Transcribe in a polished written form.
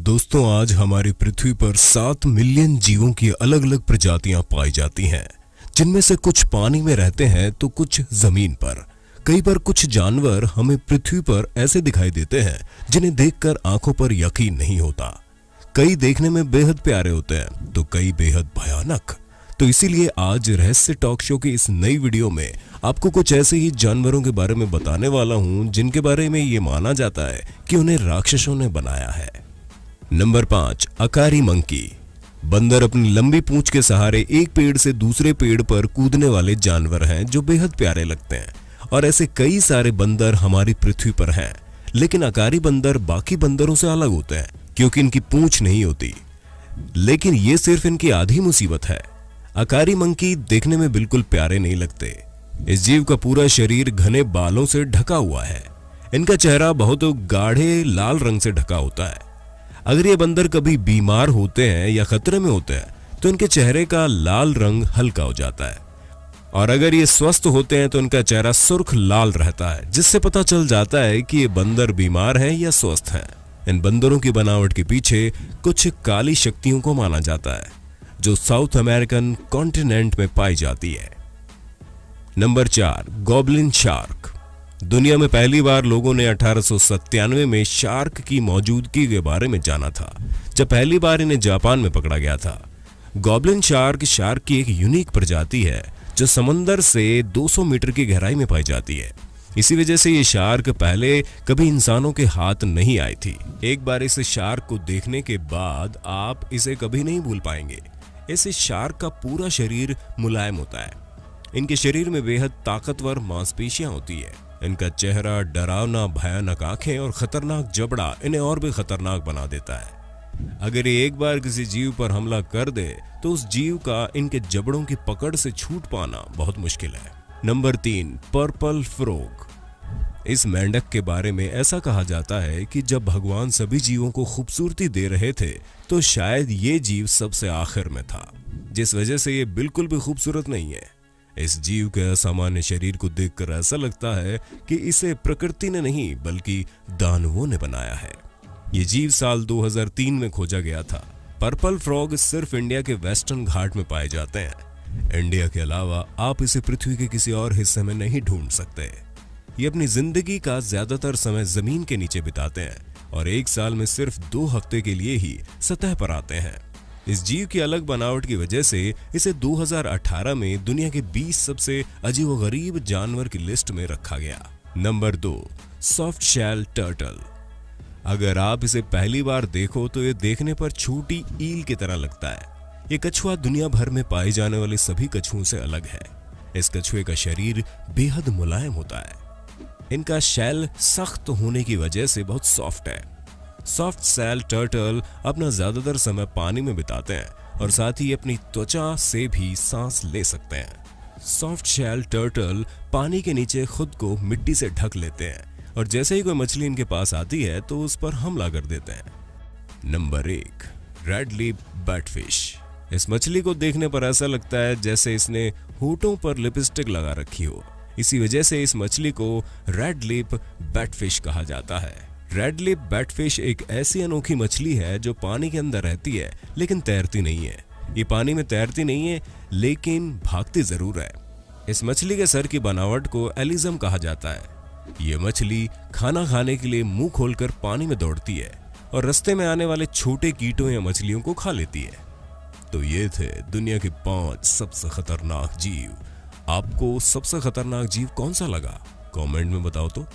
दोस्तों, आज हमारी पृथ्वी पर 7 मिलियन जीवों की अलग अलग प्रजातियां पाई जाती हैं, जिनमें से कुछ पानी में रहते हैं तो कुछ जमीन पर। कई बार कुछ जानवर हमें पृथ्वी पर ऐसे दिखाई देते हैं जिन्हें देखकर आंखों पर यकीन नहीं होता। कई देखने में बेहद प्यारे होते हैं तो कई बेहद भयानक। तो इसीलिए आज रहस्य टॉक शो की इस नई वीडियो में आपको कुछ ऐसे ही जानवरों के बारे में बताने वाला हूं जिनके बारे में ये माना जाता है कि उन्हें राक्षसों ने बनाया है। Number 5, अकारी monkey. बंदर अपनी लंबी पूंछ के सहारे एक पेड़ से दूसरे पेड़ पर कूदने वाले जानवर हैं जो बेहद प्यारे लगते हैं, और ऐसे कई सारे बंदर हमारी पृथ्वी पर हैं। लेकिन अकारी बंदर बाकी बंदरों से अलग होते हैं क्योंकि इनकी पूंछ नहीं होती। लेकिन ये सिर्फ इनकी आधी मुसीबत है। अकारी मंकी देखने में बिल्कुल प्यारे नहीं लगते। इस जीव का पूरा शरीर घने बालों से ढका हुआ है। इनका चेहरा बहुत गाढ़े लाल रंग से ढका होता है। अगर ये बंदर कभी बीमार होते हैं या खतरे में होते हैं तो इनके चेहरे का लाल रंग हल्का हो जाता है, और अगर ये स्वस्थ होते हैं तो इनका चेहरा सुर्ख लाल रहता है, जिससे पता चल जाता है कि ये बंदर बीमार हैं या स्वस्थ हैं। इन बंदरों की बनावट के पीछे कुछ काली शक्तियों को माना जाता है जो साउथ अमेरिकन कॉन्टिनेंट में पाई जाती है। Number 4, goblin shark. दुनिया में पहली बार लोगों ने 1897 में शार्क की मौजूदगी के बारे में जाना था, जब पहली बार इन्हें जापान में पकड़ा गया था। गॉबलिन शार्क की एक यूनिक प्रजाति है जो समंदर से 200 मीटर की गहराई में पाई जाती है। इसी वजह से ये शार्क पहले कभी इंसानों के हाथ नहीं आई थी। एक बार इस शार्क को देखने के बाद आप इसे कभी नहीं भूल पाएंगे। इस शार्क का पूरा शरीर मुलायम होता है। इनके शरीर में बेहद ताकतवर मांसपेशियां होती है। इनका चेहरा, डरावना भयानक आंखें और खतरनाक जबड़ा इन्हें और भी खतरनाक बना देता है। अगर ये एक बार किसी जीव पर हमला कर दे तो उस जीव का इनके जबड़ों की पकड़ से छूट पाना बहुत मुश्किल है। Number 3, purple frog. इस मेंढक के बारे में ऐसा कहा जाता है कि जब भगवान सभी जीवों को खूबसूरती दे रहे थे तो शायद ये जीव सबसे आखिर में था, जिस वजह से ये बिल्कुल भी खूबसूरत नहीं है। इस जीव के असामान्य शरीर को देखकर ऐसा लगता है कि इसे प्रकृति ने नहीं बल्कि दानवों ने बनाया है। ये जीव साल 2003 में खोजा गया था। पर्पल फ्रॉग सिर्फ इंडिया के वेस्टर्न घाट में पाए जाते हैं। इंडिया के अलावा आप इसे पृथ्वी के किसी और हिस्से में नहीं ढूंढ सकते। ये अपनी जिंदगी का ज्यादातर समय जमीन के नीचे बिताते हैं और एक साल में सिर्फ 2 हफ्ते के लिए ही सतह पर आते हैं। इस जीव की अलग बनावट की वजह से इसे 2018 में दुनिया के 20 सबसे अजीबोगरीब जानवर की लिस्ट में रखा गया। Number 2, soft shell turtle. अगर आप इसे पहली बार देखो तो ये देखने पर छोटी ईल की तरह लगता है। ये कछुआ दुनिया भर में पाए जाने वाले सभी कछुओं से अलग है। इस कछुए का शरीर बेहद मुलायम होता है। इनका शेल सख्त होने की वजह से बहुत सॉफ्ट है। सॉफ्ट शेल टर्टल अपना ज्यादातर समय पानी में बिताते हैं और साथ ही अपनी त्वचा से भी सांस ले सकते हैं। सॉफ्ट शेल टर्टल पानी के नीचे खुद को मिट्टी से ढक लेते हैं और जैसे ही कोई मछली इनके पास आती है तो उस पर हमला कर देते हैं। Number 1, red lip batfish. इस मछली को देखने पर ऐसा लगता है जैसे इसने होठों पर लिपस्टिक लगा रखी हो। इसी वजह से इस मछली को रेड लिप बैटफिश कहा जाता है। रेड लिप बैटफिश एक ऐसी अनोखी मछली है जो पानी के अंदर रहती है लेकिन तैरती नहीं है। ये पानी में तैरती नहीं है लेकिन भागती जरूर है। इस मछली के सर की बनावट को एलिज्म कहा जाता है। ये मछली खाना खाने के लिए मुंह खोलकर पानी में दौड़ती है और रास्ते में आने वाले छोटे कीटों या मछलियों को खा लेती है। तो ये थे दुनिया के 5 सबसे खतरनाक जीव। आपको सबसे खतरनाक जीव कौन सा लगा? कमेंट में बताओ तो।